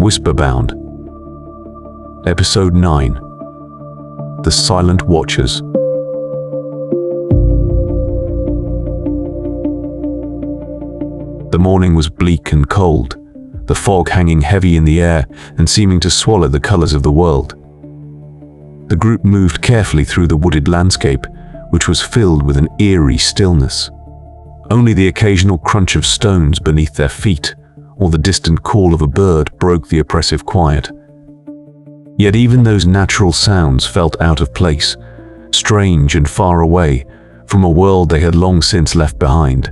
Whisperbound. Episode 9. The Silent Watchers. The morning was bleak and cold, the fog hanging heavy in the air and seeming to swallow the colors of the world. The group moved carefully through the wooded landscape, which was filled with an eerie stillness. Only the occasional crunch of stones beneath their feet or the distant call of a bird broke the oppressive quiet. Yet even those natural sounds felt out of place, strange and far away from a world they had long since left behind.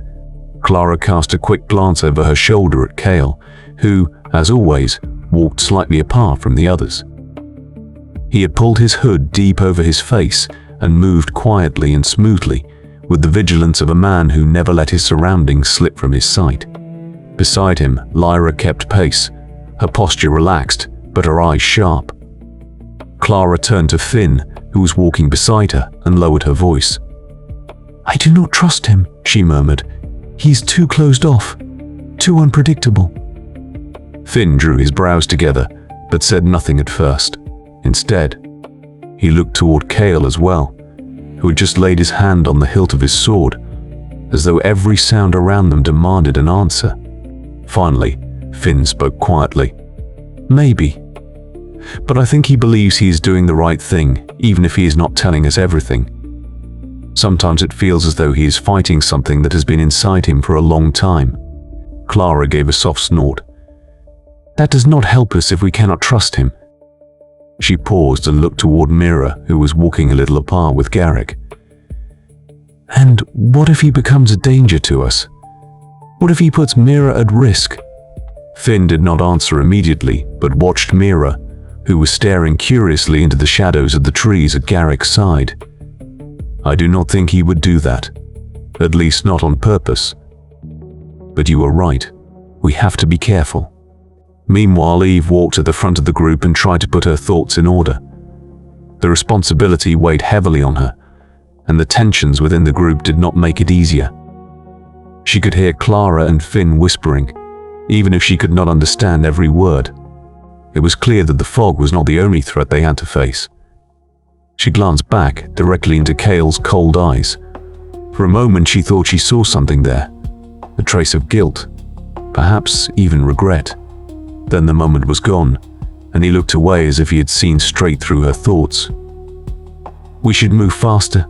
Clara cast a quick glance over her shoulder at Kael, who, as always, walked slightly apart from the others. He had pulled his hood deep over his face and moved quietly and smoothly, with the vigilance of a man who never let his surroundings slip from his sight. Beside him, Lyra kept pace, her posture relaxed, but her eyes sharp. Clara turned to Finn, who was walking beside her, and lowered her voice. "I do not trust him," she murmured. "He's too closed off, too unpredictable." Finn drew his brows together, but said nothing at first. Instead, he looked toward Kael as well, who had just laid his hand on the hilt of his sword, as though every sound around them demanded an answer. Finally, Finn spoke quietly. "Maybe. But I think he believes he is doing the right thing, even if he is not telling us everything. Sometimes it feels as though he is fighting something that has been inside him for a long time." Clara gave a soft snort. "That does not help us if we cannot trust him." She paused and looked toward Mira, who was walking a little apart with Garrick. "And what if he becomes a danger to us? What if he puts Mira at risk?" Finn did not answer immediately, but watched Mira, who was staring curiously into the shadows of the trees at Garrick's side. "I do not think he would do that, at least not on purpose. But you are right, we have to be careful." Meanwhile, Eve walked to the front of the group and tried to put her thoughts in order. The responsibility weighed heavily on her, and the tensions within the group did not make it easier. She could hear Clara and Finn whispering, even if she could not understand every word. It was clear that the fog was not the only threat they had to face. She glanced back directly into Kael's cold eyes. For a moment she thought she saw something there, a trace of guilt, perhaps even regret. Then the moment was gone, and he looked away as if he had seen straight through her thoughts. "We should move faster,"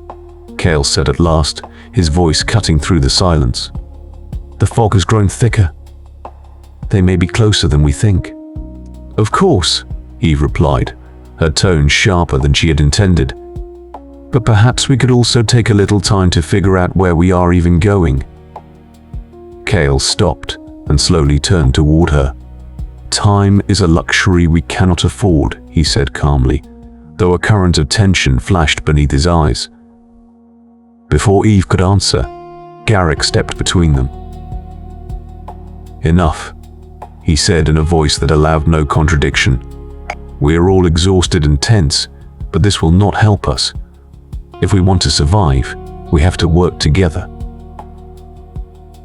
Kael said at last, his voice cutting through the silence. "The fog has grown thicker. They may be closer than we think." "Of course," Eve replied, her tone sharper than she had intended. "But perhaps we could also take a little time to figure out where we are even going." Kael stopped and slowly turned toward her. "Time is a luxury we cannot afford," he said calmly, though a current of tension flashed beneath his eyes. Before Eve could answer, Garrick stepped between them. "Enough," he said in a voice that allowed no contradiction. "We are all exhausted and tense, but this will not help us. If we want to survive, we have to work together."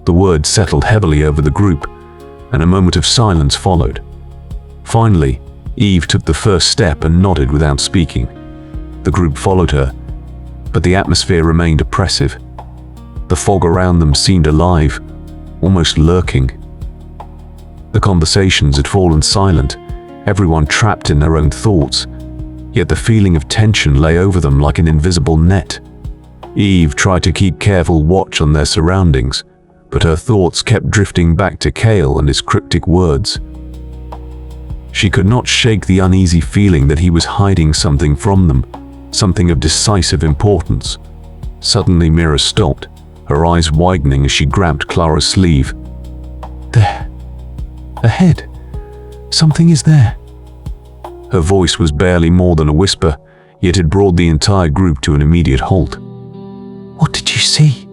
The words settled heavily over the group, and a moment of silence followed. Finally, Eve took the first step and nodded without speaking. The group followed her, but the atmosphere remained oppressive. The fog around them seemed alive, almost lurking. The conversations had fallen silent, everyone trapped in their own thoughts, yet the feeling of tension lay over them like an invisible net. Eve tried to keep careful watch on their surroundings, but her thoughts kept drifting back to Kael and his cryptic words. She could not shake the uneasy feeling that he was hiding something from them, something of decisive importance. Suddenly Mira stopped, her eyes widening as she grabbed Clara's sleeve. "There. Ahead. Something is there." Her voice was barely more than a whisper, yet it brought the entire group to an immediate halt. "What did you see?"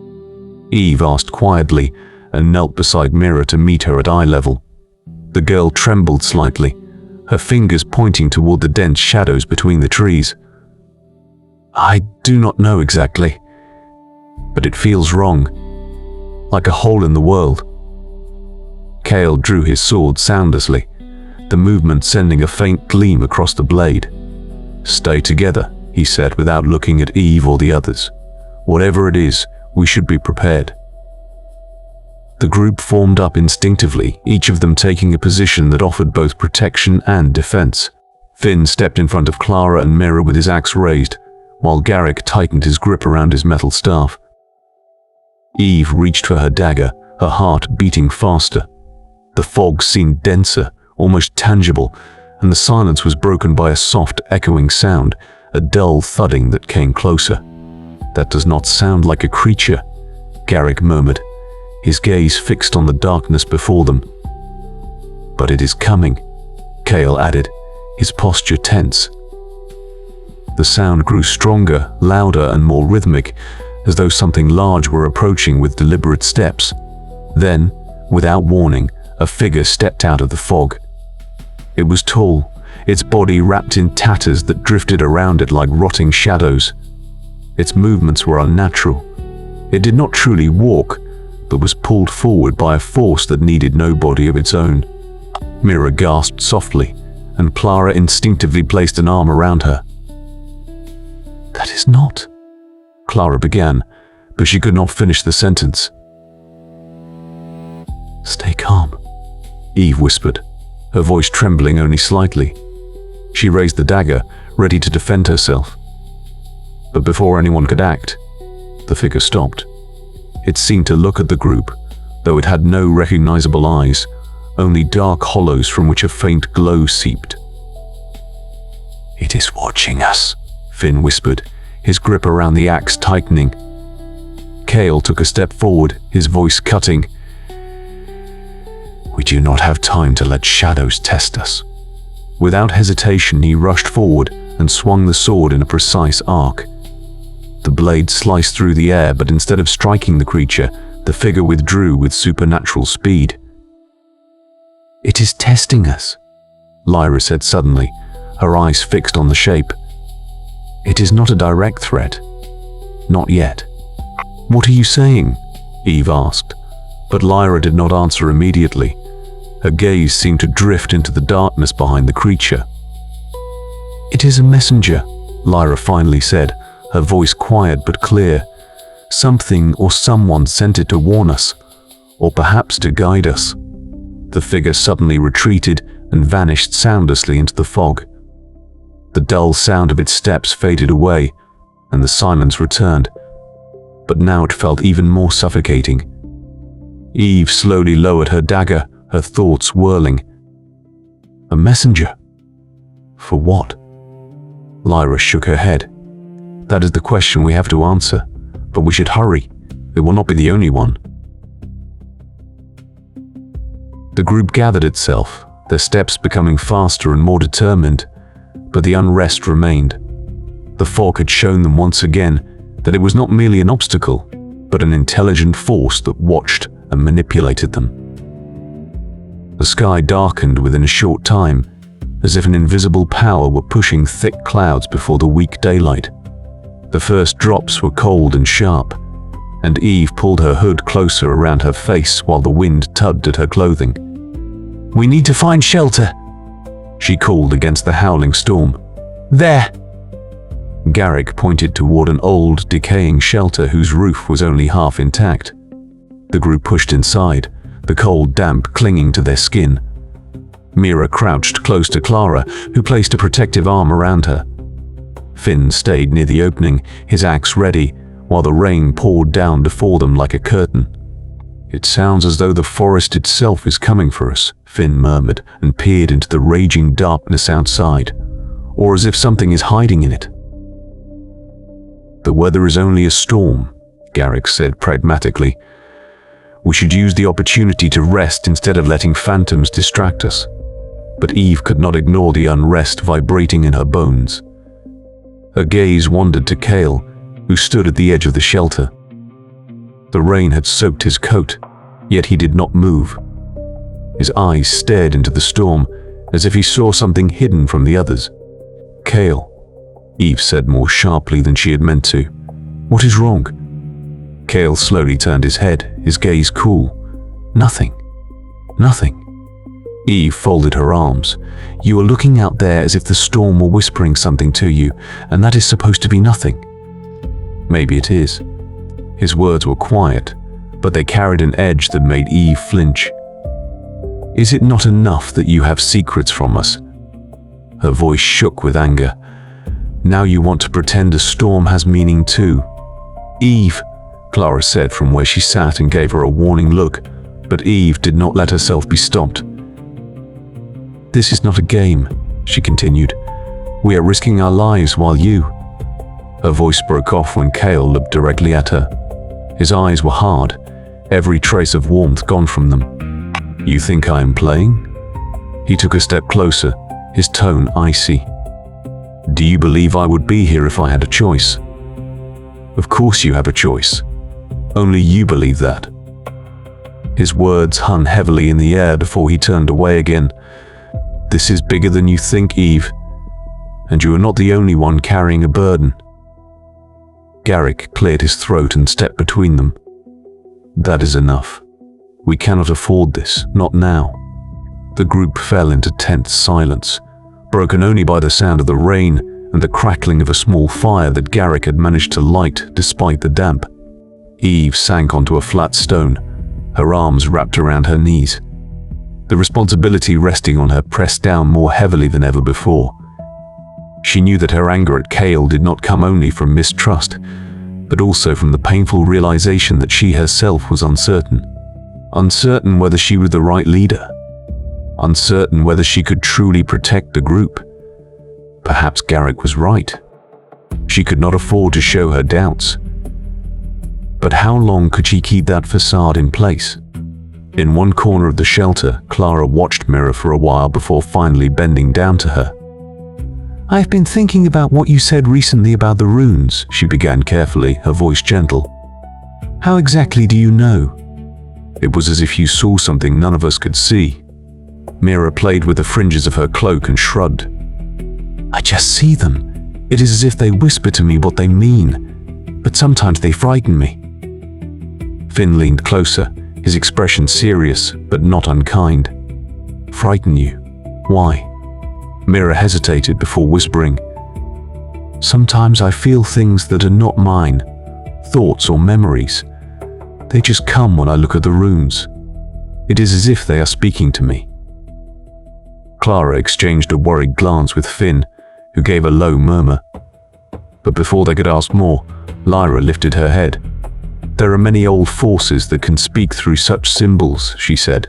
Eve asked quietly and knelt beside Mira to meet her at eye level. The girl trembled slightly, her fingers pointing toward the dense shadows between the trees. "I do not know exactly, but it feels wrong, like a hole in the world." Kael drew his sword soundlessly, the movement sending a faint gleam across the blade. "Stay together," he said without looking at Eve or the others. "Whatever it is, we should be prepared." The group formed up instinctively, each of them taking a position that offered both protection and defense. Finn stepped in front of Clara and Mira with his axe raised, while Garrick tightened his grip around his metal staff. Eve reached for her dagger, her heart beating faster. The fog seemed denser, almost tangible, and the silence was broken by a soft, echoing sound, a dull thudding that came closer. "That does not sound like a creature," Garrick murmured, his gaze fixed on the darkness before them. "But it is coming," Kael added, his posture tense. The sound grew stronger, louder, and more rhythmic, as though something large were approaching with deliberate steps. Then, without warning, a figure stepped out of the fog. It was tall, its body wrapped in tatters that drifted around it like rotting shadows. Its movements were unnatural. It did not truly walk, but was pulled forward by a force that needed no body of its own. Mira gasped softly, and Clara instinctively placed an arm around her. "That is not," Clara began, but she could not finish the sentence. "Stay calm," Eve whispered, her voice trembling only slightly. She raised the dagger, ready to defend herself. But before anyone could act, the figure stopped. It seemed to look at the group, though it had no recognizable eyes, only dark hollows from which a faint glow seeped. "It is watching us," Finn whispered, his grip around the axe tightening. Kael took a step forward, his voice cutting. "We do not have time to let shadows test us." Without hesitation, he rushed forward and swung the sword in a precise arc. The blade sliced through the air, but instead of striking the creature, the figure withdrew with supernatural speed. "It is testing us," Lyra said suddenly, her eyes fixed on the shape. "It is not a direct threat. Not yet." "What are you saying?" Eve asked, but Lyra did not answer immediately. Her gaze seemed to drift into the darkness behind the creature. "It is a messenger," Lyra finally said, her voice quiet but clear. "Something or someone sent it to warn us, or perhaps to guide us." The figure suddenly retreated and vanished soundlessly into the fog. The dull sound of its steps faded away, and the silence returned, but now it felt even more suffocating. Eve slowly lowered her dagger, her thoughts whirling. "A messenger? For what?" Lyra shook her head. "That is the question we have to answer, but we should hurry. It will not be the only one." The group gathered itself, their steps becoming faster and more determined, but the unrest remained. The fog had shown them once again that it was not merely an obstacle, but an intelligent force that watched and manipulated them. The sky darkened within a short time, as if an invisible power were pushing thick clouds before the weak daylight. The first drops were cold and sharp, and Eve pulled her hood closer around her face while the wind tugged at her clothing. "We need to find shelter," she called against the howling storm. "There!" Garrick pointed toward an old, decaying shelter whose roof was only half intact. The group pushed inside, the cold damp clinging to their skin. Mira crouched close to Clara, who placed a protective arm around her. Finn stayed near the opening, his axe ready, while the rain poured down before them like a curtain. "It sounds as though the forest itself is coming for us," Finn murmured and peered into the raging darkness outside, "or as if something is hiding in it." "The weather is only a storm," Garrick said pragmatically. "We should use the opportunity to rest instead of letting phantoms distract us." But Eve could not ignore the unrest vibrating in her bones. Her gaze wandered to Kael, who stood at the edge of the shelter. The rain had soaked his coat, yet he did not move. His eyes stared into the storm, as if he saw something hidden from the others. "Kael," Eve said more sharply than she had meant to. "What is wrong?" Kael slowly turned his head, his gaze cool. "Nothing. Nothing." Eve folded her arms. You are looking out there as if the storm were whispering something to you, and that is supposed to be nothing. Maybe it is. His words were quiet, but they carried an edge that made Eve flinch. Is it not enough that you have secrets from us? Her voice shook with anger. Now you want to pretend a storm has meaning too. Eve, Clara said from where she sat and gave her a warning look, but Eve did not let herself be stopped. This is not a game, she continued. We are risking our lives while you... Her voice broke off when Kael looked directly at her. His eyes were hard, every trace of warmth gone from them. You think I am playing? He took a step closer, his tone icy. Do you believe I would be here if I had a choice? Of course you have a choice. Only you believe that. His words hung heavily in the air before he turned away again. This is bigger than you think, Eve, and you are not the only one carrying a burden. Garrick cleared his throat and stepped between them. That is enough. We cannot afford this, not now. The group fell into tense silence, broken only by the sound of the rain and the crackling of a small fire that Garrick had managed to light despite the damp. Eve sank onto a flat stone, her arms wrapped around her knees. The responsibility resting on her pressed down more heavily than ever before. She knew that her anger at Kael did not come only from mistrust, but also from the painful realization that she herself was uncertain. Uncertain whether she was the right leader. Uncertain whether she could truly protect the group. Perhaps Garrick was right. She could not afford to show her doubts. But how long could she keep that facade in place? In one corner of the shelter, Clara watched Mira for a while before finally bending down to her. I've been thinking about what you said recently about the runes, she began carefully, her voice gentle. How exactly do you know? It was as if you saw something none of us could see. Mira played with the fringes of her cloak and shrugged. I just see them. It is as if they whisper to me what they mean, but sometimes they frighten me. Finn leaned closer, his expression serious but not unkind. Frighten you? Why? Mira hesitated before whispering. Sometimes I feel things that are not mine, thoughts or memories. They just come when I look at the runes. It is as if they are speaking to me. Clara exchanged a worried glance with Finn, who gave a low murmur. But before they could ask more, Lyra lifted her head. There are many old forces that can speak through such symbols, she said,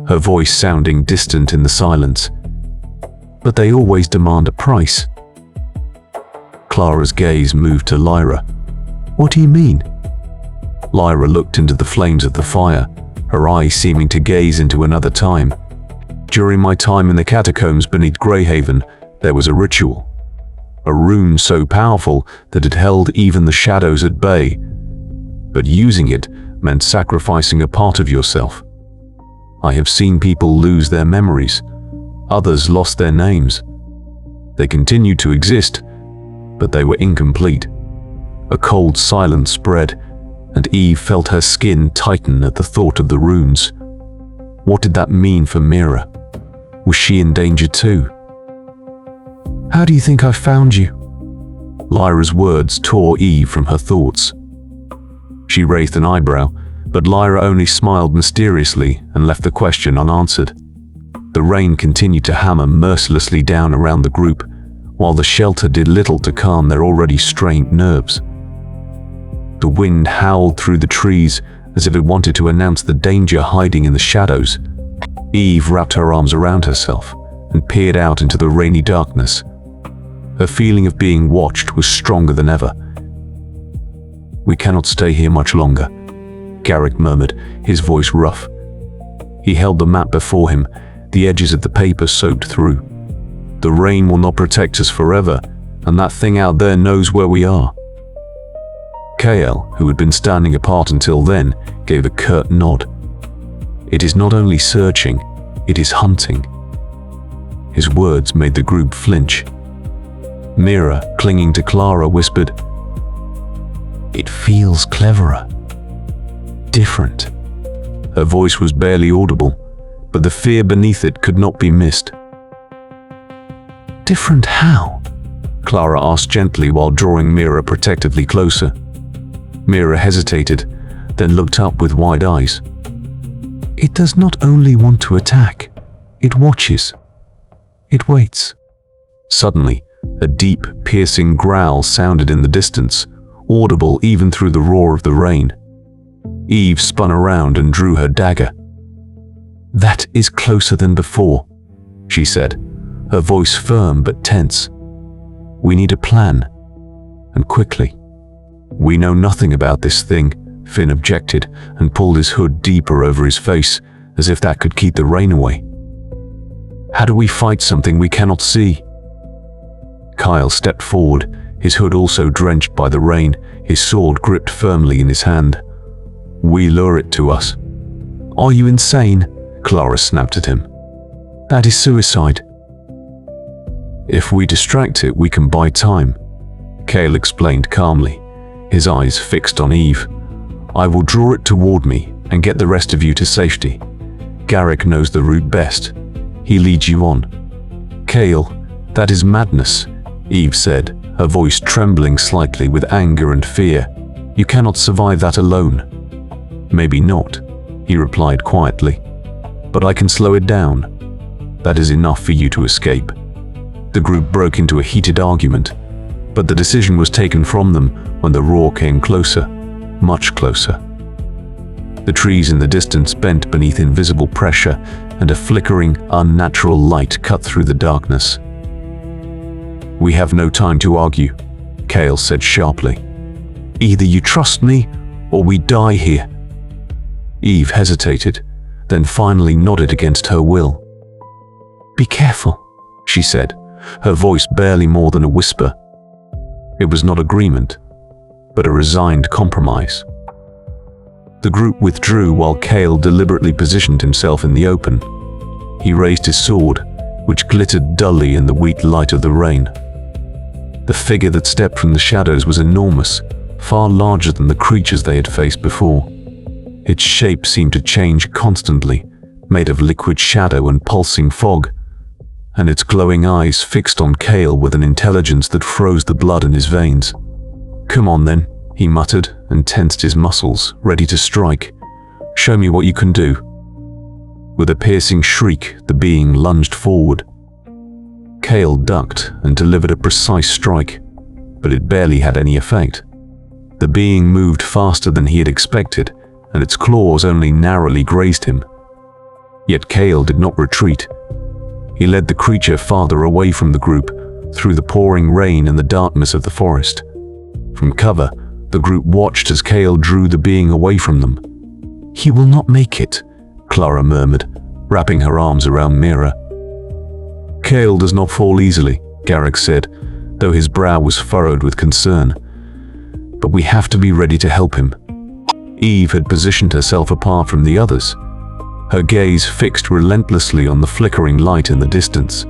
her voice sounding distant in the silence. But they always demand a price. Clara's gaze moved to Lyra. What do you mean? Lyra looked into the flames of the fire, her eyes seeming to gaze into another time. During my time in the catacombs beneath Greyhaven, there was a ritual. A rune so powerful that it held even the shadows at bay. But using it meant sacrificing a part of yourself. I have seen people lose their memories. Others lost their names. They continued to exist, but they were incomplete. A cold silence spread, and Eve felt her skin tighten at the thought of the runes. What did that mean for Mira? Was she in danger too? How do you think I found you? Lyra's words tore Eve from her thoughts. She raised an eyebrow, but Lyra only smiled mysteriously and left the question unanswered. The rain continued to hammer mercilessly down around the group, while the shelter did little to calm their already strained nerves. The wind howled through the trees as if it wanted to announce the danger hiding in the shadows. Eve wrapped her arms around herself and peered out into the rainy darkness. Her feeling of being watched was stronger than ever. We cannot stay here much longer, Garrick murmured, his voice rough. He held the map before him, the edges of the paper soaked through. The rain will not protect us forever, and that thing out there knows where we are. Kael, who had been standing apart until then, gave a curt nod. It is not only searching, it is hunting. His words made the group flinch. Mira, clinging to Clara, whispered, It feels cleverer. Different. Her voice was barely audible, but the fear beneath it could not be missed. Different how? Clara asked gently while drawing Mira protectively closer. Mira hesitated, then looked up with wide eyes. It does not only want to attack, it watches. It waits. Suddenly, a deep, piercing growl sounded in the distance, audible even through the roar of the rain. Eve spun around and drew her dagger. That is closer than before, she said, her voice firm but tense. We need a plan, and quickly. We know nothing about this thing, Finn objected and pulled his hood deeper over his face, as if that could keep the rain away. How do we fight something we cannot see? Kael stepped forward, his hood also drenched by the rain, his sword gripped firmly in his hand. We lure it to us. Are you insane? Clara snapped at him. That is suicide. If we distract it, we can buy time, Kael explained calmly, his eyes fixed on Eve. I will draw it toward me and get the rest of you to safety. Garrick knows the route best. He leads you on. Kael, that is madness, Eve said, her voice trembling slightly with anger and fear. You cannot survive that alone. Maybe not, he replied quietly. But I can slow it down. That is enough for you to escape. The group broke into a heated argument, but the decision was taken from them when the roar came closer, much closer. The trees in the distance bent beneath invisible pressure, and a flickering, unnatural light cut through the darkness. We have no time to argue, Kael said sharply. Either you trust me, or we die here. Eve hesitated, then finally nodded against her will. Be careful, she said, her voice barely more than a whisper. It was not agreement, but a resigned compromise. The group withdrew while Kael deliberately positioned himself in the open. He raised his sword, which glittered dully in the weak light of the rain. The figure that stepped from the shadows was enormous, far larger than the creatures they had faced before. Its shape seemed to change constantly, made of liquid shadow and pulsing fog, and its glowing eyes fixed on Kael with an intelligence that froze the blood in his veins. Come on then, he muttered and tensed his muscles, ready to strike. Show me what you can do. With a piercing shriek, the being lunged forward. Kael ducked and delivered a precise strike, but it barely had any effect. The being moved faster than he had expected, and its claws only narrowly grazed him. Yet Kael did not retreat. He led the creature farther away from the group, through the pouring rain and the darkness of the forest. From cover, the group watched as Kael drew the being away from them. He will not make it, Clara murmured, wrapping her arms around Mira. Kael does not fall easily, Garrick said, though his brow was furrowed with concern. But we have to be ready to help him. Eve had positioned herself apart from the others, her gaze fixed relentlessly on the flickering light in the distance.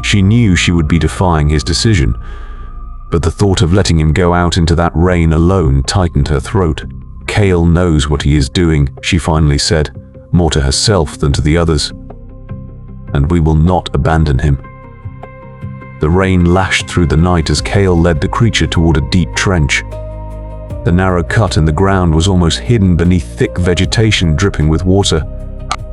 She knew she would be defying his decision, but the thought of letting him go out into that rain alone tightened her throat. Kael knows what he is doing, she finally said, more to herself than to the others. And we will not abandon him. The rain lashed through the night as Kael led the creature toward a deep trench. The narrow cut in the ground was almost hidden beneath thick vegetation dripping with water.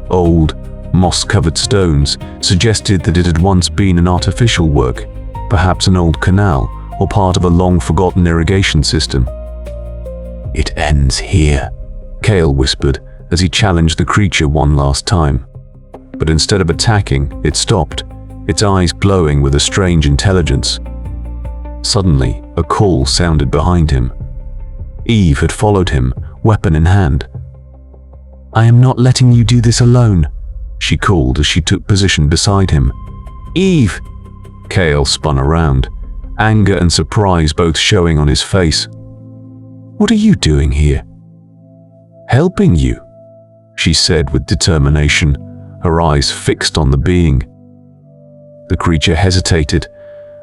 Old, moss-covered stones suggested that it had once been an artificial work, perhaps an old canal or part of a long-forgotten irrigation system. It ends here, Kael whispered as he challenged the creature one last time. But instead of attacking, it stopped, its eyes glowing with a strange intelligence. Suddenly, a call sounded behind him. Eve had followed him, weapon in hand. I am not letting you do this alone, she called as she took position beside him. Eve! Kael spun around, anger and surprise both showing on his face. What are you doing here? Helping you, she said with determination, her eyes fixed on the being. The creature hesitated,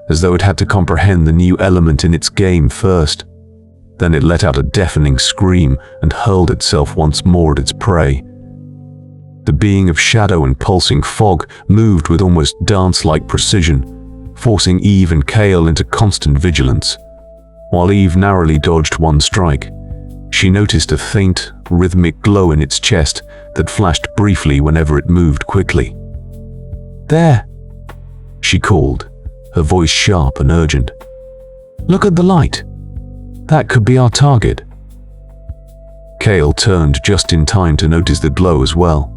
as though it had to comprehend the new element in its game first. Then it let out a deafening scream and hurled itself once more at its prey. The being of shadow and pulsing fog moved with almost dance-like precision, forcing Eve and Kael into constant vigilance. While Eve narrowly dodged one strike, she noticed a faint, rhythmic glow in its chest that flashed briefly whenever it moved quickly. "There!" she called, her voice sharp and urgent. "Look at the light. That could be our target." Kael turned just in time to notice the glow as well.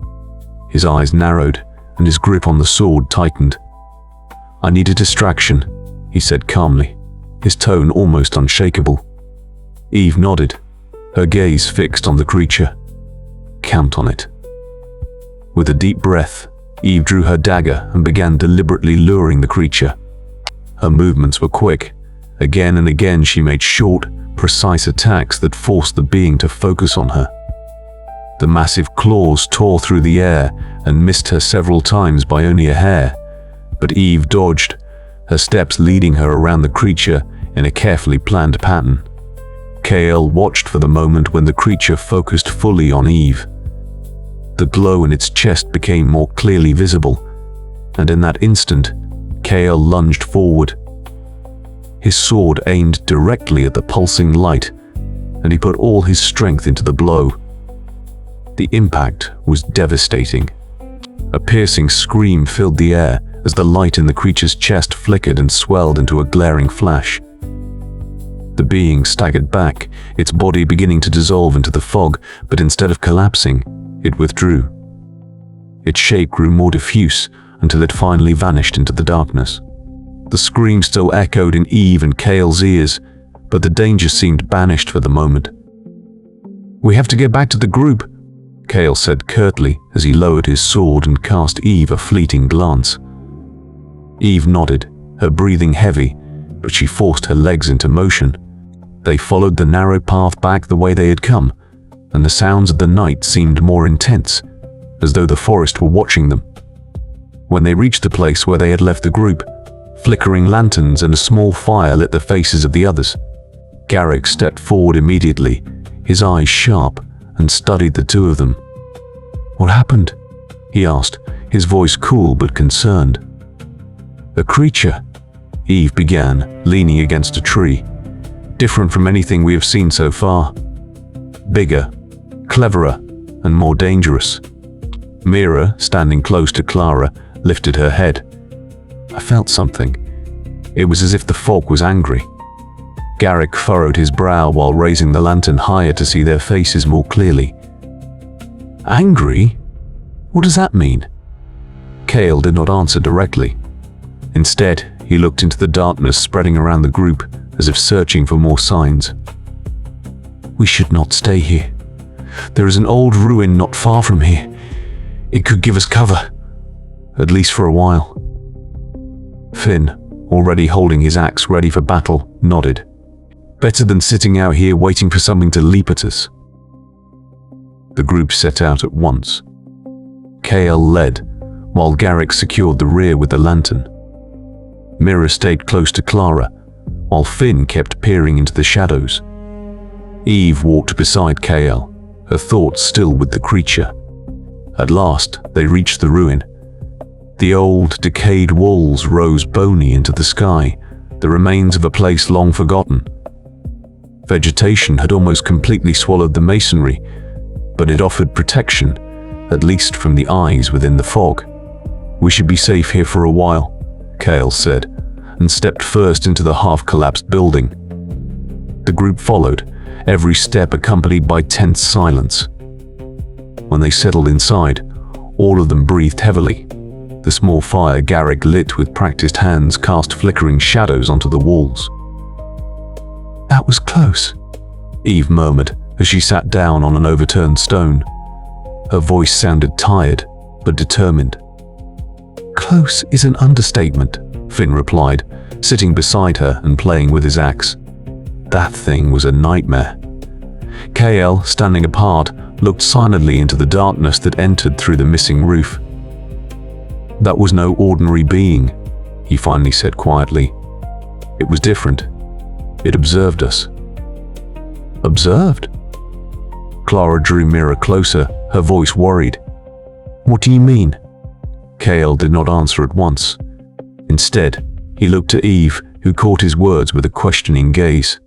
His eyes narrowed and his grip on the sword tightened. "I need a distraction," he said calmly, his tone almost unshakable. Eve nodded, her gaze fixed on the creature. "Count on it." With a deep breath, Eve drew her dagger and began deliberately luring the creature. Her movements were quick. Again and again she made short, precise attacks that forced the being to focus on her. The massive claws tore through the air and missed her several times by only a hair, but Eve dodged, her steps leading her around the creature in a carefully planned pattern. Kael watched for the moment when the creature focused fully on Eve. The glow in its chest became more clearly visible, and in that instant, Kael lunged forward. His sword aimed directly at the pulsing light, and he put all his strength into the blow. The impact was devastating. A piercing scream filled the air as the light in the creature's chest flickered and swelled into a glaring flash. The being staggered back, its body beginning to dissolve into the fog, but instead of collapsing, it withdrew. Its shape grew more diffuse until it finally vanished into the darkness. The scream still echoed in Eve and Kael's ears, but the danger seemed banished for the moment. "We have to get back to the group," Kael said curtly as he lowered his sword and cast Eve a fleeting glance. Eve nodded, her breathing heavy, but she forced her legs into motion. They followed the narrow path back the way they had come, and the sounds of the night seemed more intense, as though the forest were watching them. When they reached the place where they had left the group, flickering lanterns and a small fire lit the faces of the others. Garrick stepped forward immediately, his eyes sharp, and studied the two of them. "What happened?" he asked, his voice cool but concerned. "A creature," Eve began, leaning against a tree. "Different from anything we have seen so far. Bigger, cleverer, and more dangerous." Mira, standing close to Clara, lifted her head. "I felt something. It was as if the fog was angry." Garrick furrowed his brow while raising the lantern higher to see their faces more clearly. "Angry? What does that mean?" Kael did not answer directly. Instead, he looked into the darkness spreading around the group, as if searching for more signs. "We should not stay here. There is an old ruin not far from here. It could give us cover, at least for a while." Finn, already holding his axe ready for battle, nodded. "Better than sitting out here waiting for something to leap at us." The group set out at once. Kael led, while Garrick secured the rear with the lantern. Mira stayed close to Clara, while Finn kept peering into the shadows. Eve walked beside Kael, her thoughts still with the creature. At last, they reached the ruin. The old, decayed walls rose bony into the sky, the remains of a place long forgotten. Vegetation had almost completely swallowed the masonry, but it offered protection, at least from the eyes within the fog. "We should be safe here for a while," Kael said, and stepped first into the half-collapsed building. The group followed, every step accompanied by tense silence. When they settled inside, all of them breathed heavily. The small fire Garrick lit with practiced hands cast flickering shadows onto the walls. "That was close," Eve murmured as she sat down on an overturned stone. Her voice sounded tired, but determined. "Close is an understatement," Finn replied, sitting beside her and playing with his axe. "That thing was a nightmare." Kael, standing apart, looked silently into the darkness that entered through the missing roof. "That was no ordinary being," he finally said quietly. "It was different. It observed us." "Observed?" Clara drew Mira closer, her voice worried. What do you mean?" Kael did not answer at once. Instead, he looked at Eve, who caught his words with a questioning gaze.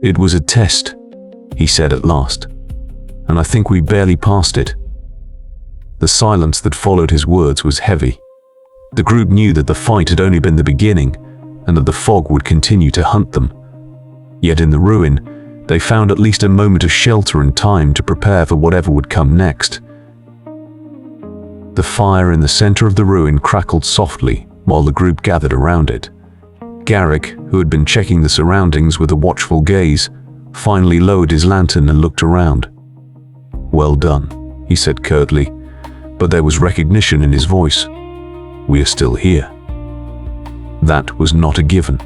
"It was a test," he said at last, "and I think we barely passed it." The silence that followed his words was heavy. The group knew that the fight had only been the beginning, and that the fog would continue to hunt them. Yet in the ruin, they found at least a moment of shelter and time to prepare for whatever would come next. The fire in the center of the ruin crackled softly while the group gathered around it. Garrick, who had been checking the surroundings with a watchful gaze, finally lowered his lantern and looked around. "Well done," he said curtly, but there was recognition in his voice. "We are still here." That was not a given.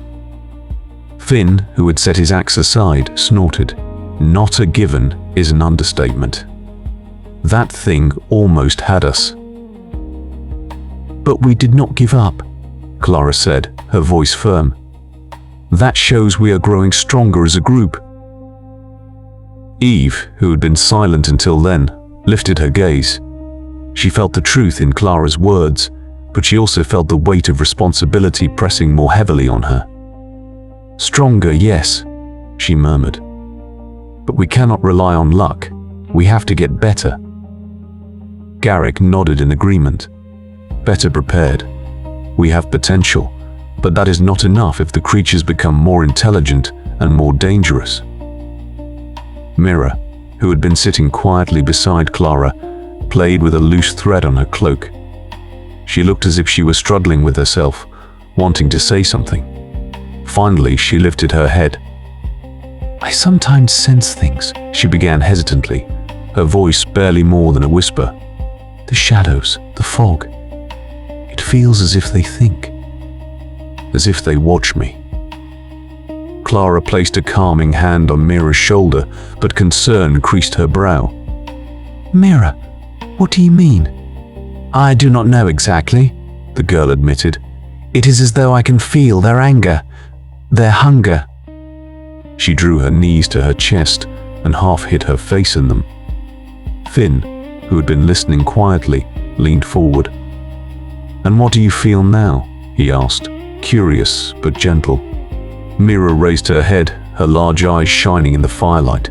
Finn, who had set his axe aside, snorted. "Not a given" is an understatement. That thing almost had us. "But we did not give up," Clara said, her voice firm. "That shows we are growing stronger as a group." Eve, who had been silent until then, lifted her gaze. She felt the truth in Clara's words, but she also felt the weight of responsibility pressing more heavily on her. "Stronger, yes," she murmured. "But we cannot rely on luck. We have to get better." Garrick nodded in agreement. "Better prepared. We have potential, but that is not enough if the creatures become more intelligent and more dangerous." Mira, who had been sitting quietly beside Clara, played with a loose thread on her cloak. She looked as if she was struggling with herself, wanting to say something. Finally, she lifted her head. "I sometimes sense things," she began hesitantly, her voice barely more than a whisper. "The shadows, the fog. It feels as if they think. As if they watch me." Clara placed a calming hand on Mira's shoulder, but concern creased her brow. "Mira, what do you mean?" "I do not know exactly," the girl admitted. "It is as though I can feel their anger, their hunger." She drew her knees to her chest and half hid her face in them. Finn, who had been listening quietly, leaned forward. "And what do you feel now?" he asked, curious but gentle. Mira raised her head, her large eyes shining in the firelight.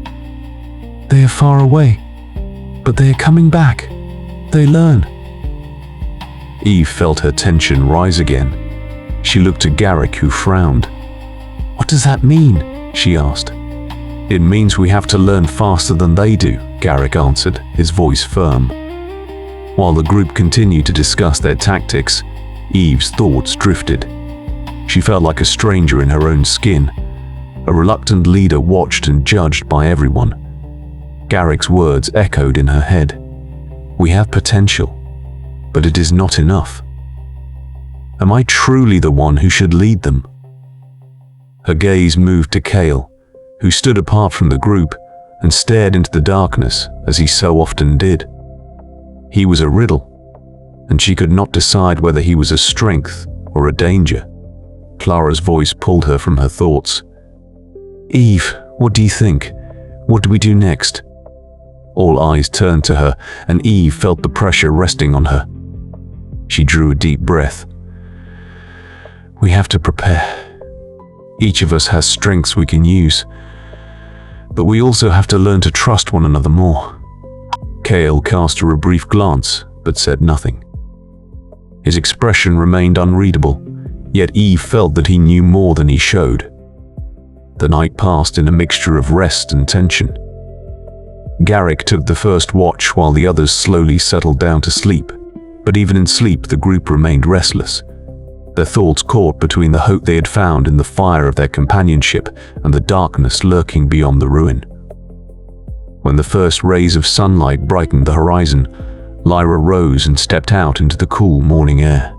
"They are far away, but they are coming back. They learn." Eve felt her tension rise again. She looked at Garrick, who frowned. "What does that mean?" she asked. "It means we have to learn faster than they do," Garrick answered, his voice firm. While the group continued to discuss their tactics, Eve's thoughts drifted. She felt like a stranger in her own skin, a reluctant leader watched and judged by everyone. Garrick's words echoed in her head. "We have potential, but it is not enough. Am I truly the one who should lead them?" Her gaze moved to Kael, who stood apart from the group and stared into the darkness as he so often did. He was a riddle, and she could not decide whether he was a strength or a danger. Clara's voice pulled her from her thoughts. "Eve, what do you think? What do we do next?" All eyes turned to her, and Eve felt the pressure resting on her. She drew a deep breath. "We have to prepare. Each of us has strengths we can use, but we also have to learn to trust one another more." Kael cast her a brief glance, but said nothing. His expression remained unreadable, yet Eve felt that he knew more than he showed. The night passed in a mixture of rest and tension. Garrick took the first watch while the others slowly settled down to sleep, but even in sleep the group remained restless, their thoughts caught between the hope they had found in the fire of their companionship and the darkness lurking beyond the ruin. When the first rays of sunlight brightened the horizon, Lyra rose and stepped out into the cool morning air.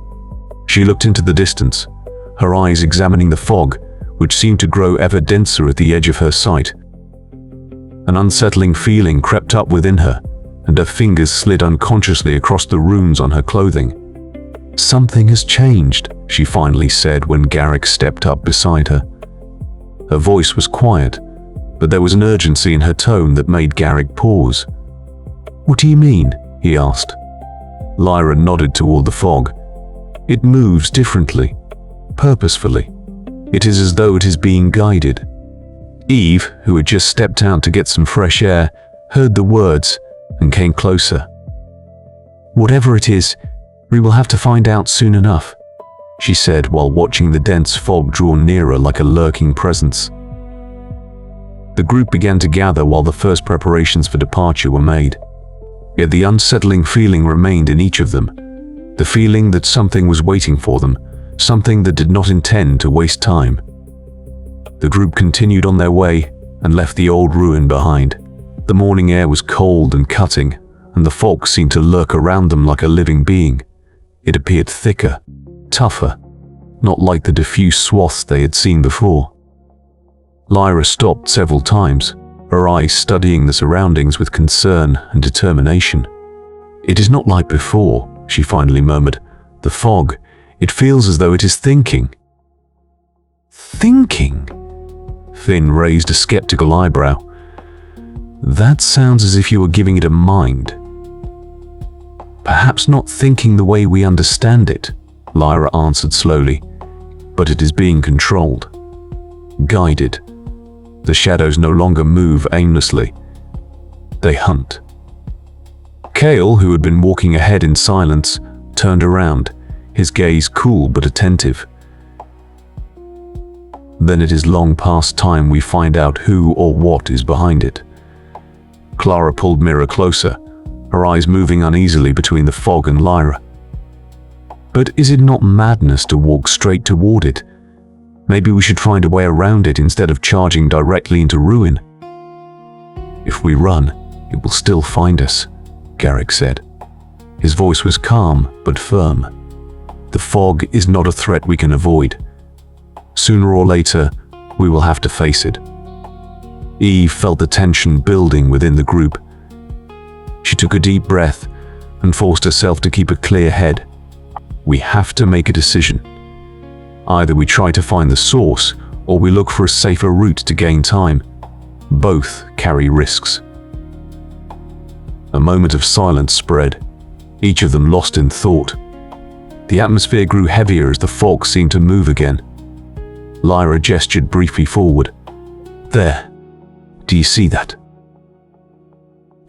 She looked into the distance, her eyes examining the fog, which seemed to grow ever denser at the edge of her sight. An unsettling feeling crept up within her, and her fingers slid unconsciously across the runes on her clothing. "Something has changed," she finally said when Garrick stepped up beside her. Her voice was quiet, but there was an urgency in her tone that made Garrick pause. "What do you mean?" he asked. Lyra nodded toward the fog. It moves differently, purposefully. It is as though it is being guided. Eve, who had just stepped out to get some fresh air, heard the words and came closer. "Whatever it is, we will have to find out soon enough," she said while watching the dense fog draw nearer like a lurking presence. The group began to gather while the first preparations for departure were made. Yet the unsettling feeling remained in each of them, the feeling that something was waiting for them, something that did not intend to waste time. The group continued on their way and left the old ruin behind. The morning air was cold and cutting, and the fog seemed to lurk around them like a living being. It appeared thicker, tougher, not like the diffuse swaths they had seen before. Lyra stopped several times, her eyes studying the surroundings with concern and determination. "It is not like before," she finally murmured. "The fog, it feels as though it is thinking." "Thinking?" Finn raised a skeptical eyebrow. "That sounds as if you were giving it a mind." "Perhaps not thinking the way we understand it," Lyra answered slowly, "but it is being controlled, guided. The shadows no longer move aimlessly. They hunt." Kael, who had been walking ahead in silence, turned around, his gaze cool but attentive. "Then it is long past time we find out who or what is behind it." Clara pulled Mira closer, her eyes moving uneasily between the fog and Lyra. "But is it not madness to walk straight toward it? Maybe we should find a way around it instead of charging directly into ruin." "If we run, it will still find us," Garrick said. His voice was calm but firm. "The fog is not a threat we can avoid. Sooner or later, we will have to face it." Eve felt the tension building within the group. She took a deep breath and forced herself to keep a clear head. "We have to make a decision. Either we try to find the source, or we look for a safer route to gain time. Both carry risks." A moment of silence spread, each of them lost in thought. The atmosphere grew heavier as the fog seemed to move again. Lyra gestured briefly forward. "There. Do you see that?"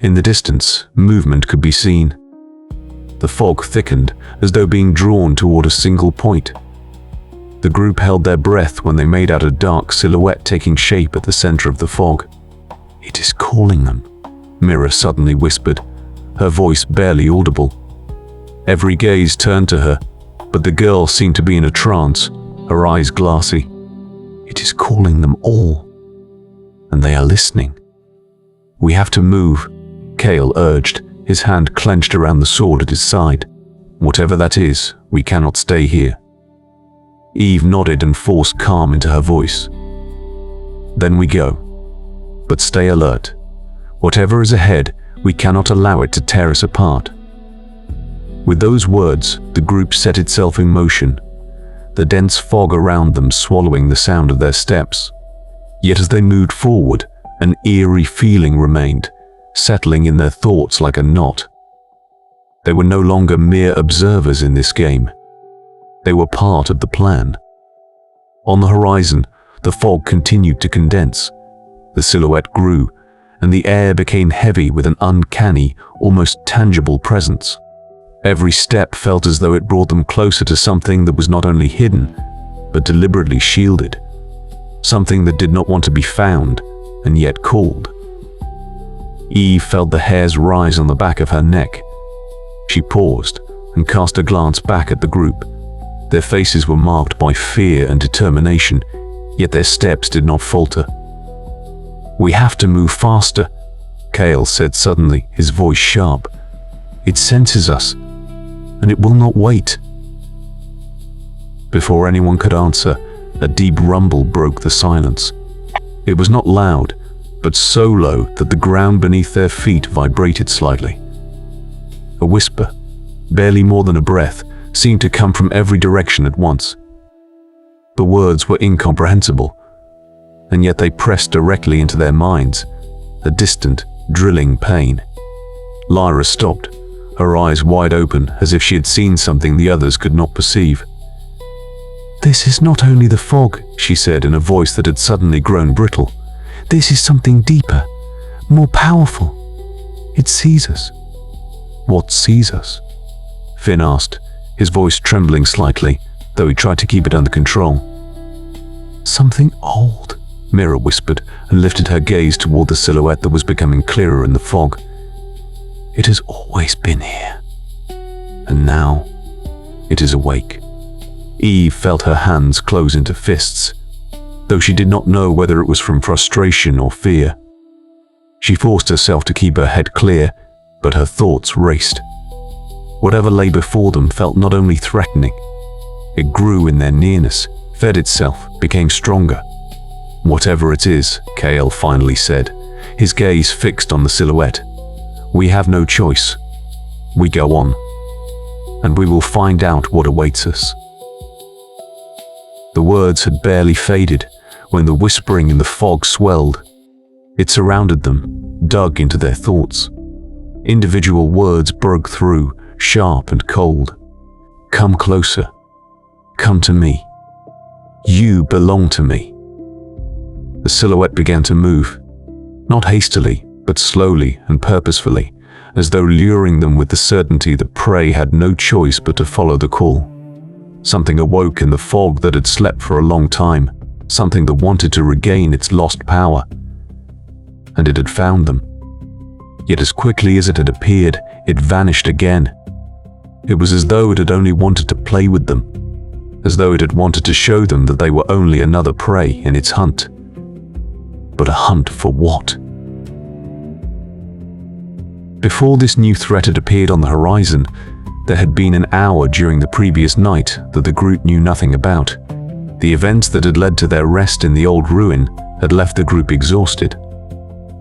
In the distance, movement could be seen. The fog thickened, as though being drawn toward a single point. The group held their breath when they made out a dark silhouette taking shape at the center of the fog. "It is calling them," Mira suddenly whispered, her voice barely audible. Every gaze turned to her, but the girl seemed to be in a trance, her eyes glassy. "It is calling them all, and they are listening." "We have to move," Kael urged, his hand clenched around the sword at his side. "Whatever that is, we cannot stay here." Eve nodded and forced calm into her voice. "Then we go. But stay alert. Whatever is ahead, we cannot allow it to tear us apart." With those words, the group set itself in motion, the dense fog around them swallowing the sound of their steps. Yet as they moved forward, an eerie feeling remained, settling in their thoughts like a knot. They were no longer mere observers in this game. They were part of the plan. On the horizon, the fog continued to condense. The silhouette grew, and the air became heavy with an uncanny, almost tangible presence. Every step felt as though it brought them closer to something that was not only hidden, but deliberately shielded. Something that did not want to be found, and yet called. Eve felt the hairs rise on the back of her neck. She paused and cast a glance back at the group. Their faces were marked by fear and determination, yet their steps did not falter. "We have to move faster," Kael said suddenly, his voice sharp. "It senses us, and it will not wait." Before anyone could answer, a deep rumble broke the silence. It was not loud, but so low that the ground beneath their feet vibrated slightly. A whisper, barely more than a breath, seemed to come from every direction at once. The words were incomprehensible, and yet they pressed directly into their minds, a distant, drilling pain. Lyra stopped, her eyes wide open as if she had seen something the others could not perceive. "This is not only the fog," she said in a voice that had suddenly grown brittle. "This is something deeper, more powerful. It sees us." "What sees us?" Finn asked, his voice trembling slightly, though he tried to keep it under control. "Something old," Mira whispered and lifted her gaze toward the silhouette that was becoming clearer in the fog. "It has always been here. And now it is awake." Eve felt her hands close into fists, though she did not know whether it was from frustration or fear. She forced herself to keep her head clear, but her thoughts raced. Whatever lay before them felt not only threatening, it grew in their nearness, fed itself, became stronger. "Whatever it is," Kael finally said, his gaze fixed on the silhouette. "We have no choice. We go on, and we will find out what awaits us." The words had barely faded when the whispering in the fog swelled. It surrounded them, dug into their thoughts. Individual words broke through, sharp and cold. "Come closer. Come to me. You belong to me." The silhouette began to move, not hastily, but slowly and purposefully, as though luring them with the certainty that prey had no choice but to follow the call. Something awoke in the fog that had slept for a long time, something that wanted to regain its lost power. And it had found them. Yet as quickly as it had appeared, it vanished again. It was as though it had only wanted to play with them, as though it had wanted to show them that they were only another prey in its hunt. But a hunt for what? Before this new threat had appeared on the horizon, there had been an hour during the previous night that the group knew nothing about. The events that had led to their rest in the old ruin had left the group exhausted.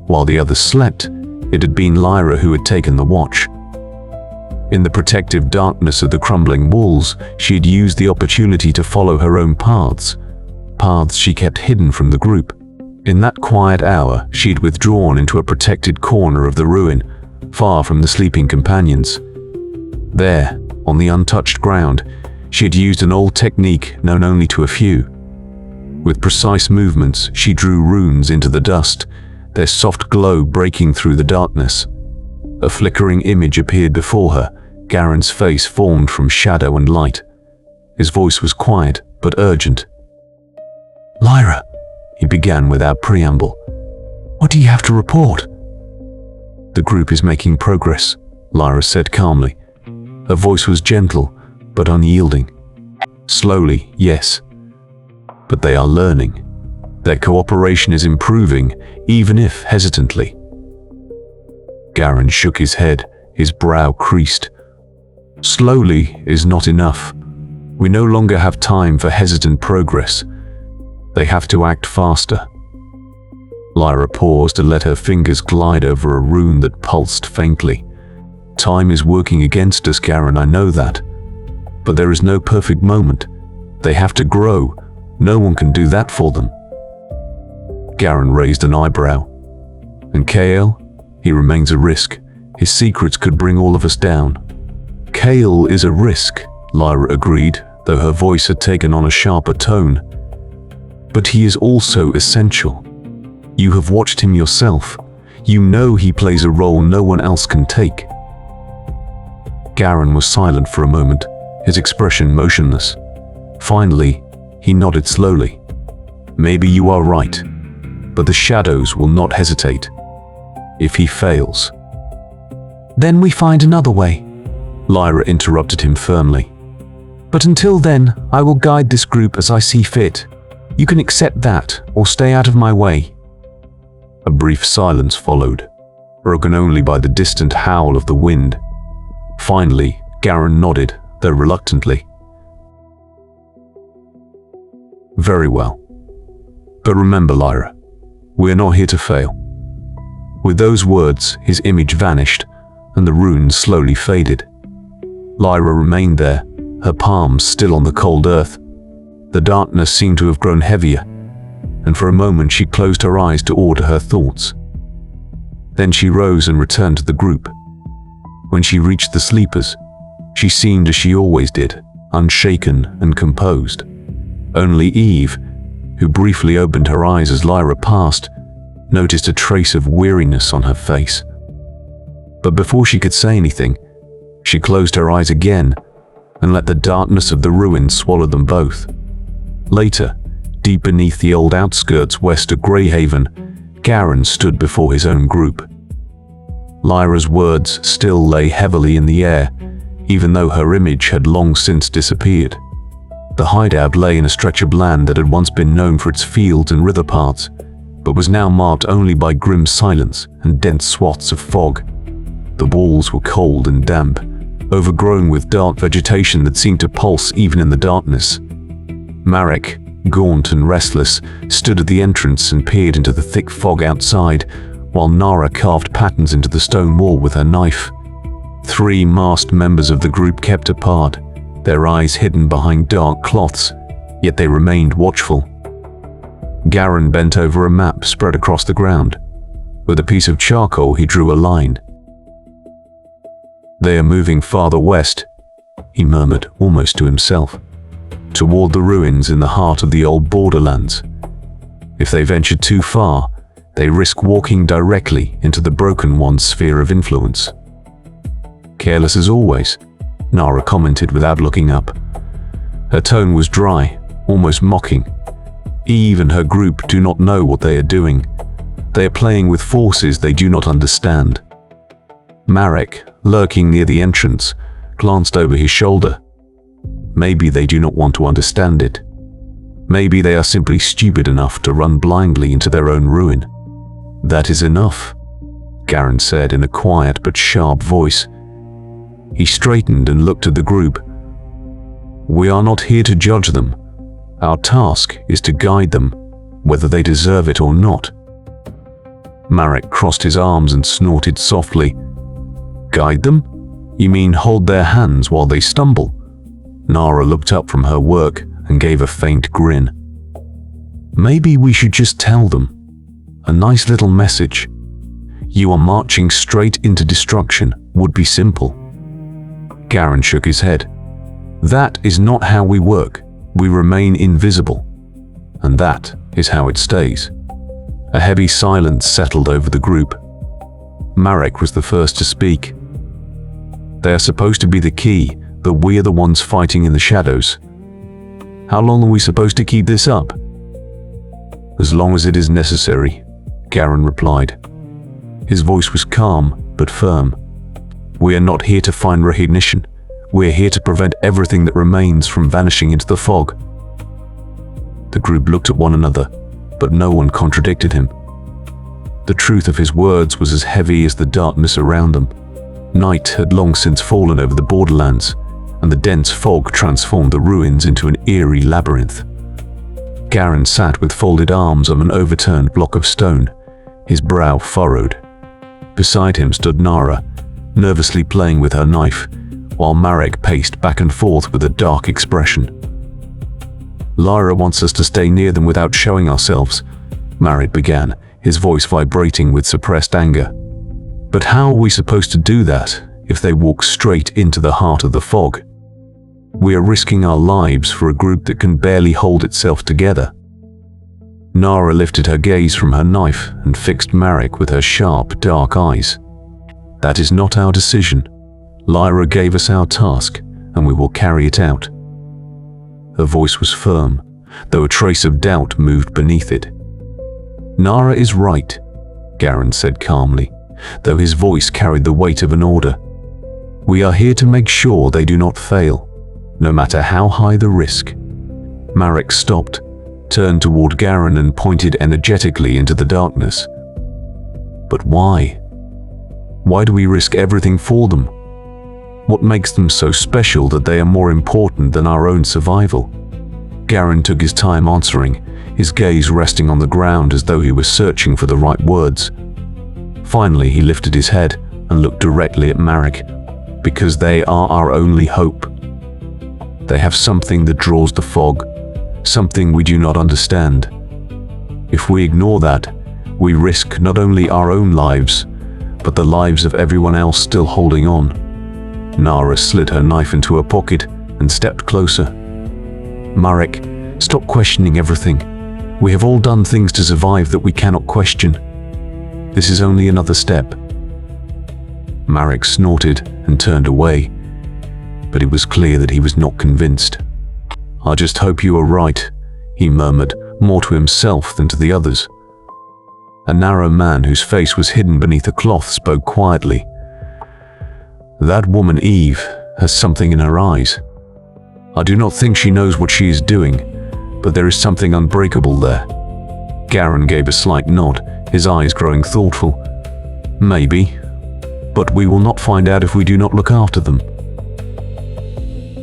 While the others slept, it had been Lyra who had taken the watch. In the protective darkness of the crumbling walls, she had used the opportunity to follow her own paths she kept hidden from the group. In that quiet hour, she had withdrawn into a protected corner of the ruin, far from the sleeping companions. There, on the untouched ground, she had used an old technique known only to a few. With precise movements, she drew runes into the dust, their soft glow breaking through the darkness. A flickering image appeared before her, Garrick's face formed from shadow and light. His voice was quiet, but urgent. "Lyra," he began without preamble. "What do you have to report?" "The group is making progress," Lyra said calmly. Her voice was gentle, but unyielding. "Slowly, yes. But they are learning. Their cooperation is improving, even if hesitantly." Garrick shook his head, his brow creased. "Slowly is not enough. We no longer have time for hesitant progress. They have to act faster." Lyra paused to let her fingers glide over a rune that pulsed faintly. "Time is working against us, Garrick, I know that. But there is no perfect moment. They have to grow. No one can do that for them." Garrick raised an eyebrow. "And Kael? He remains a risk. His secrets could bring all of us down." "Kael is a risk," Lyra agreed, though her voice had taken on a sharper tone. "But he is also essential. You have watched him yourself. You know he plays a role no one else can take." Garrick was silent for a moment, his expression motionless. Finally, he nodded slowly. "Maybe you are right, but the shadows will not hesitate. If he fails..." "Then we find another way," Lyra interrupted him firmly. "But until then, I will guide this group as I see fit. You can accept that, or stay out of my way." A brief silence followed, broken only by the distant howl of the wind. Finally, Garrick nodded, though reluctantly. "Very well. But remember, Lyra, we're not here to fail." With those words, his image vanished, and the runes slowly faded. Lyra remained there, her palms still on the cold earth. The darkness seemed to have grown heavier, and for a moment she closed her eyes to order her thoughts. Then she rose and returned to the group. When she reached the sleepers, she seemed as she always did, unshaken and composed. Only Eve, who briefly opened her eyes as Lyra passed, noticed a trace of weariness on her face. But before she could say anything, she closed her eyes again and let the darkness of the ruins swallow them both. Later, deep beneath the old outskirts west of Greyhaven, Garrick stood before his own group. Lyra's words still lay heavily in the air, even though her image had long since disappeared. The hideout lay in a stretch of land that had once been known for its fields and river paths, but was now marked only by grim silence and dense swaths of fog. The walls were cold and damp, overgrown with dark vegetation that seemed to pulse even in the darkness. Garrick, gaunt and restless, stood at the entrance and peered into the thick fog outside, while Mira carved patterns into the stone wall with her knife. 3 masked members of the group kept apart, their eyes hidden behind dark cloths, yet they remained watchful. Garrick bent over a map spread across the ground. With a piece of charcoal, he drew a line. "They are moving farther west," he murmured almost to himself, "toward the ruins in the heart of the old borderlands. If they venture too far, they risk walking directly into the Broken One's sphere of influence." "Careless as always," Mira commented without looking up. Her tone was dry, almost mocking. Eve and her group do not know what they are doing. They are playing with forces they do not understand. Garrick, lurking near the entrance, glanced over his shoulder. Maybe they do not want to understand it. Maybe they are simply stupid enough to run blindly into their own ruin. "That is enough," Garrick said in a quiet but sharp voice. He straightened and looked at the group. "We are not here to judge them. Our task is to guide them, whether they deserve it or not." Garrick crossed his arms and snorted softly. "Guide them? You mean hold their hands while they stumble?" Mira looked up from her work and gave a faint grin. "Maybe we should just tell them. A nice little message. You are marching straight into destruction would be simple." Garrick shook his head. "That is not how we work. We remain invisible. And that is how it stays." A heavy silence settled over the group. Garrick was the first to speak. "They are supposed to be the key, but we are the ones fighting in the shadows. How long are we supposed to keep this up?" "As long as it is necessary," Garrick replied. His voice was calm but firm. "We are not here to find recognition. We are here to prevent everything that remains from vanishing into the fog." The group looked at one another, but no one contradicted him. The truth of his words was as heavy as the darkness around them. Night had long since fallen over the borderlands, and the dense fog transformed the ruins into an eerie labyrinth. Garrick sat with folded arms on an overturned block of stone, his brow furrowed. Beside him stood Mira, nervously playing with her knife, while Garrick paced back and forth with a dark expression. "Lyra wants us to stay near them without showing ourselves," Garrick began, his voice vibrating with suppressed anger. "But how are we supposed to do that if they walk straight into the heart of the fog? We are risking our lives for a group that can barely hold itself together." Mira lifted her gaze from her knife and fixed Garrick with her sharp, dark eyes. "That is not our decision. Lyra gave us our task, and we will carry it out." Her voice was firm, though a trace of doubt moved beneath it. "Mira is right," Garrick said calmly, though his voice carried the weight of an order. "We are here to make sure they do not fail, no matter how high the risk." Garrick stopped, turned toward Garrick and pointed energetically into the darkness. "But why? Why do we risk everything for them? What makes them so special that they are more important than our own survival?" Garrick took his time answering, his gaze resting on the ground as though he was searching for the right words. Finally, he lifted his head and looked directly at Garrick. "Because they are our only hope. They have something that draws the fog, something we do not understand. If we ignore that, we risk not only our own lives, but the lives of everyone else still holding on." Nara slid her knife into her pocket and stepped closer. Marek, stop questioning everything. We have all done things to survive that we cannot question. This is only another step. Marek snorted and turned away, but it was clear that he was not convinced. I just hope you are right, he murmured, more to himself than to the others. A narrow man whose face was hidden beneath a cloth spoke quietly. That woman Eve has something in her eyes. I do not think she knows what she is doing, but there is something unbreakable there. Garrick gave a slight nod, his eyes growing thoughtful. Maybe, but we will not find out if we do not look after them.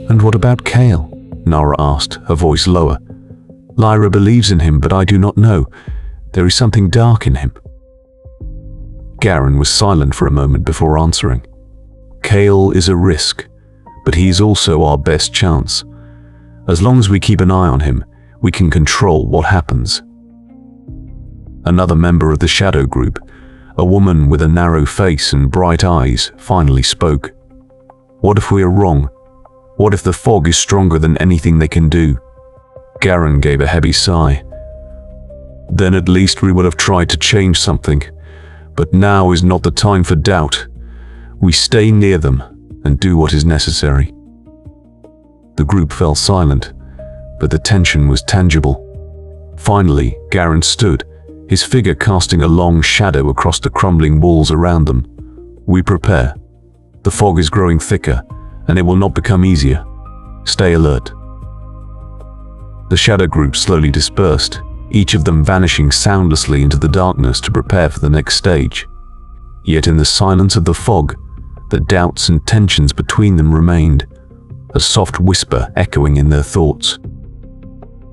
And what about Kael? Nara asked, her voice lower. Lyra believes in him, but I do not know. There is something dark in him. Garrick was silent for a moment before answering. Kael is a risk, but he is also our best chance. As long as we keep an eye on him, we can control what happens. Another member of the shadow group, a woman with a narrow face and bright eyes, finally spoke. What if we are wrong? What if the fog is stronger than anything they can do? Garrick gave a heavy sigh. Then at least we would have tried to change something. But now is not the time for doubt. We stay near them and do what is necessary. The group fell silent, but the tension was tangible. Finally, Garrick stood, his figure casting a long shadow across the crumbling walls around them. We prepare. The fog is growing thicker, and it will not become easier. Stay alert. The shadow group slowly dispersed, each of them vanishing soundlessly into the darkness to prepare for the next stage. Yet in the silence of the fog, the doubts and tensions between them remained, a soft whisper echoing in their thoughts.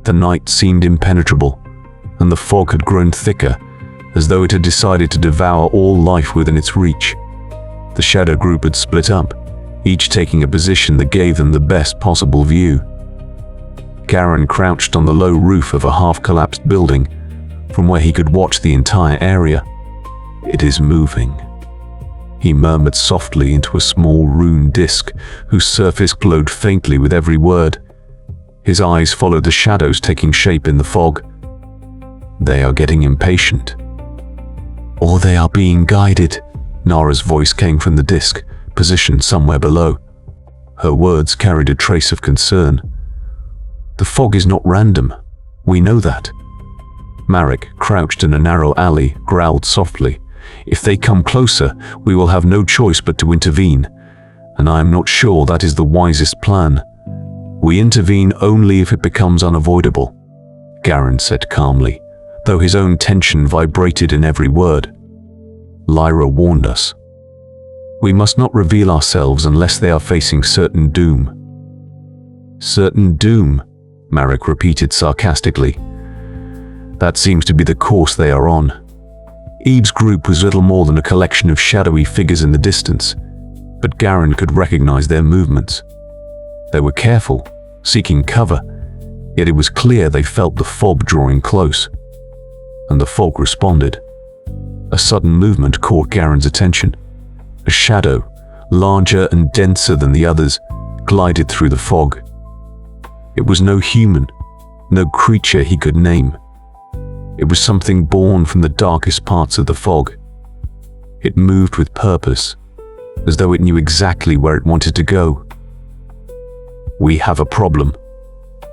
The night seemed impenetrable, and the fog had grown thicker, as though it had decided to devour all life within its reach. The shadow group had split up, each taking a position that gave them the best possible view. Garrick crouched on the low roof of a half-collapsed building, from where he could watch the entire area. It is moving, he murmured softly into a small rune disk whose surface glowed faintly with every word. His eyes followed the shadows taking shape in the fog. They are getting impatient. Or they are being guided, Nara's voice came from the disk, positioned somewhere below. Her words carried a trace of concern. The fog is not random. We know that. Marek, crouched in a narrow alley, growled softly. If they come closer, we will have no choice but to intervene, and I am not sure that is the wisest plan. We intervene only if it becomes unavoidable, Garrick said calmly, though his own tension vibrated in every word. Lyra warned us. We must not reveal ourselves unless they are facing certain doom. Certain doom, Marek repeated sarcastically. That seems to be the course they are on. Eve's group was little more than a collection of shadowy figures in the distance, but Garrick could recognize their movements. They were careful, seeking cover, yet it was clear they felt the fog drawing close. And the fog responded. A sudden movement caught Garrick's attention. A shadow, larger and denser than the others, glided through the fog. It was no human, no creature he could name. It was something born from the darkest parts of the fog. It moved with purpose, as though it knew exactly where it wanted to go. We have a problem,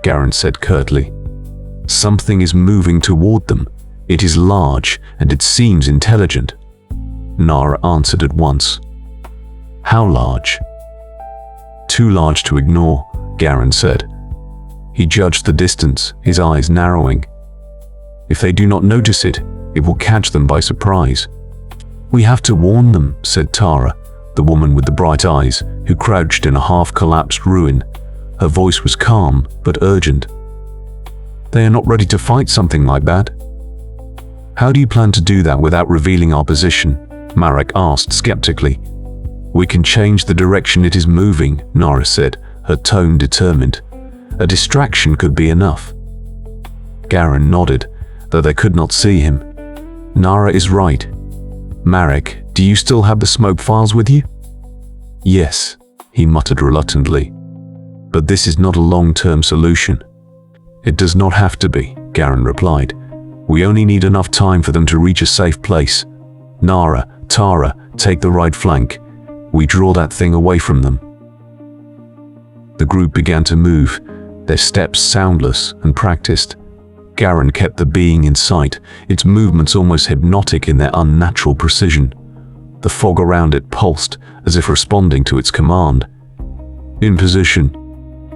Garrick said curtly. Something is moving toward them. It is large, and it seems intelligent. Nara answered at once. How large? Too large to ignore, Garrick said. He judged the distance, his eyes narrowing. If they do not notice it, it will catch them by surprise. We have to warn them, said Tara, the woman with the bright eyes, who crouched in a half-collapsed ruin. Her voice was calm, but urgent. They are not ready to fight something like that. How do you plan to do that without revealing our position? Marek asked skeptically. We can change the direction it is moving, Nara said, her tone determined. A distraction could be enough. Garrick nodded, though they could not see him. Nara is right. Marek, do you still have the smoke files with you? Yes, he muttered reluctantly. "But this is not a long-term solution." "It does not have to be," Garrick replied. "We only need enough time for them to reach a safe place. Nara, Tara, take the right flank. We draw that thing away from them." The group began to move, their steps soundless and practiced. Garrick kept the being in sight, its movements almost hypnotic in their unnatural precision. The fog around it pulsed, as if responding to its command. "In position,"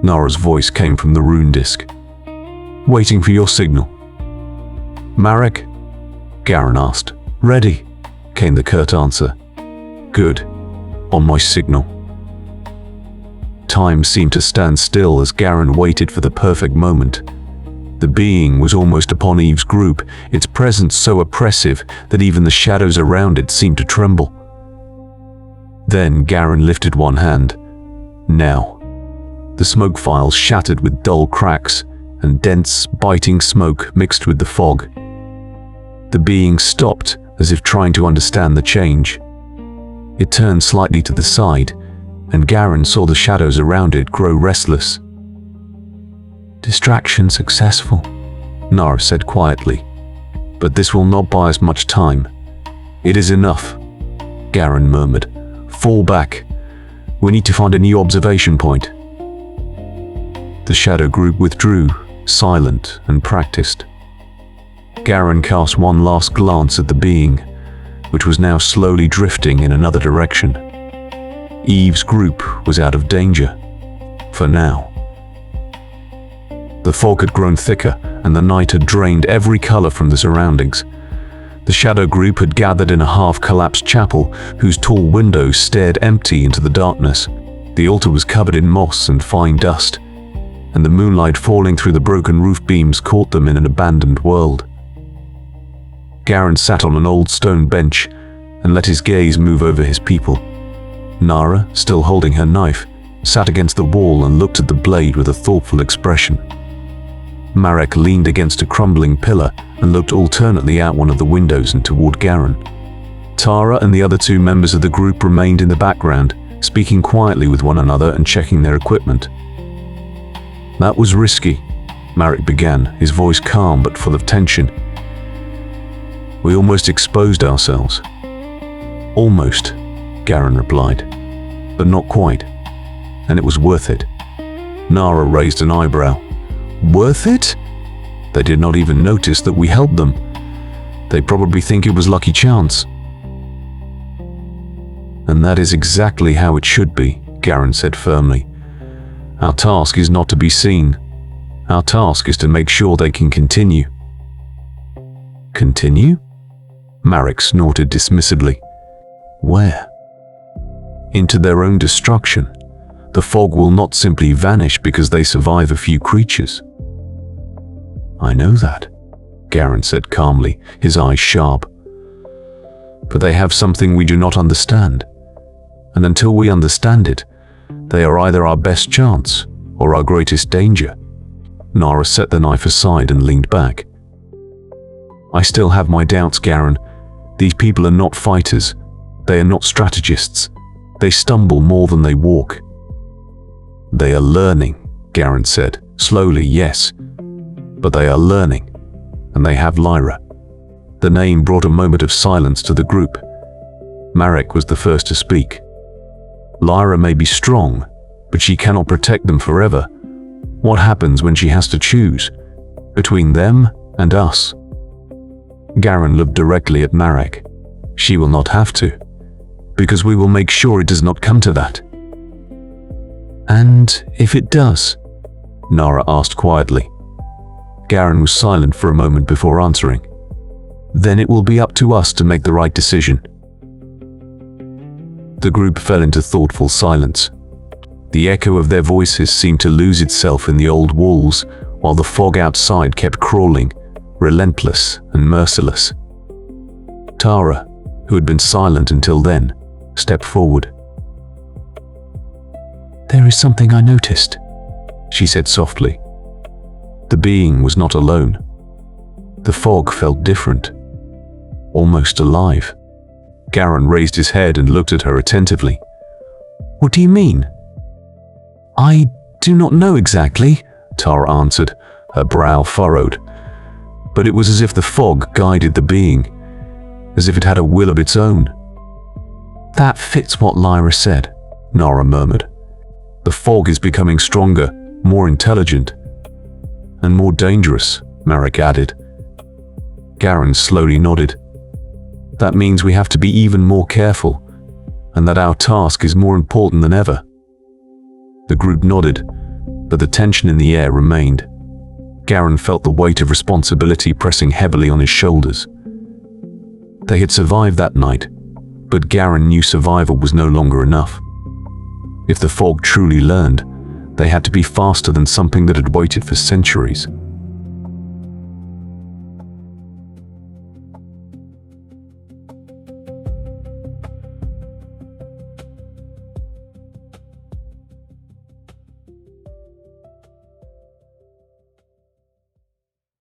Nara's voice came from the rune disk. "Waiting for your signal." "Marek?" Garrick asked. "Ready," came the curt answer. "Good. On my signal." Time seemed to stand still as Garrick waited for the perfect moment. The being was almost upon Eve's group, its presence so oppressive that even the shadows around it seemed to tremble. Then Garrick lifted one hand. Now. The smoke files shattered with dull cracks, and dense, biting smoke mixed with the fog. The being stopped, as if trying to understand the change. It turned slightly to the side, and Garrick saw the shadows around it grow restless. "Distraction successful," Nara said quietly. "But this will not buy us much time." "It is enough," Garrick murmured. "Fall back. We need to find a new observation point." The shadow group withdrew, silent and practiced. Garrick cast one last glance at the being, which was now slowly drifting in another direction. Eve's group was out of danger. For now. The fog had grown thicker, and the night had drained every color from the surroundings. The shadow group had gathered in a half-collapsed chapel, whose tall windows stared empty into the darkness. The altar was covered in moss and fine dust, and the moonlight falling through the broken roof beams caught them in an abandoned world. Garrick sat on an old stone bench and let his gaze move over his people. Nara, still holding her knife, sat against the wall and looked at the blade with a thoughtful expression. Marek leaned against a crumbling pillar and looked alternately out one of the windows and toward Garrick. Tara and the other two members of the group remained in the background, speaking quietly with one another and checking their equipment. "That was risky," Marek began, his voice calm but full of tension. "We almost exposed ourselves." "Almost," Garrick replied, "but not quite. And it was worth it." Nara raised an eyebrow. "Worth it?" "They did not even notice that we helped them. They probably think it was lucky chance." "And that is exactly how it should be," Garrick said firmly. "Our task is not to be seen. Our task is to make sure they can continue." "Continue?" Marek snorted dismissively. "Where?" "Into their own destruction. The fog will not simply vanish because they survive a few creatures." "I know that," Garrick said calmly, his eyes sharp. "But they have something we do not understand. And until we understand it, they are either our best chance or our greatest danger." Nara set the knife aside and leaned back. "I still have my doubts, Garrick. These people are not fighters. They are not strategists. They stumble more than they walk." "They are learning," Garrick said. "Slowly, yes. But they are learning. And they have Lyra." The name brought a moment of silence to the group. Marek was the first to speak. "Lyra may be strong, but she cannot protect them forever. What happens when she has to choose? Between them and us?" Garrick looked directly at Marek. "She will not have to, because we will make sure it does not come to that." "And if it does?" Nara asked quietly. Garrick was silent for a moment before answering. "Then it will be up to us to make the right decision." The group fell into thoughtful silence. The echo of their voices seemed to lose itself in the old walls, while the fog outside kept crawling, relentless and merciless. Tara, who had been silent until then, stepped forward. "There is something I noticed," she said softly. The being was not alone. The fog felt different, almost alive. Garrick raised his head and looked at her attentively. "What do you mean?" I do not know exactly, Tara answered, her brow furrowed. But it was as if the fog guided the being, as if it had a will of its own. That fits what Lyra said, Nara murmured. The fog is becoming stronger, more intelligent, and more dangerous, Marek added. Garen slowly nodded. That means we have to be even more careful, and that our task is more important than ever. The group nodded, but the tension in the air remained. Garen felt the weight of responsibility pressing heavily on his shoulders. They had survived that night, but Garen knew survival was no longer enough. If the fog truly learned, they had to be faster than something that had waited for centuries.